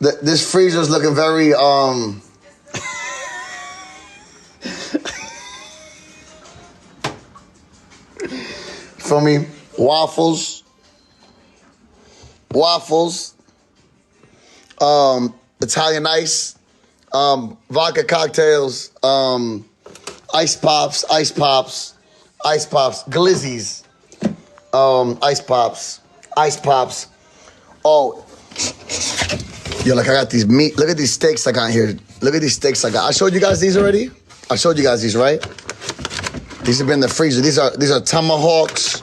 This freezer's looking very for me, waffles, Italian ice, vodka cocktails, ice pops, glizzies, ice pops. Oh, yo, look, I got these meat. Look at these steaks I got here. Look at these steaks I got. I showed you guys these already. I showed you guys these, right? These have been in the freezer. These are tomahawks.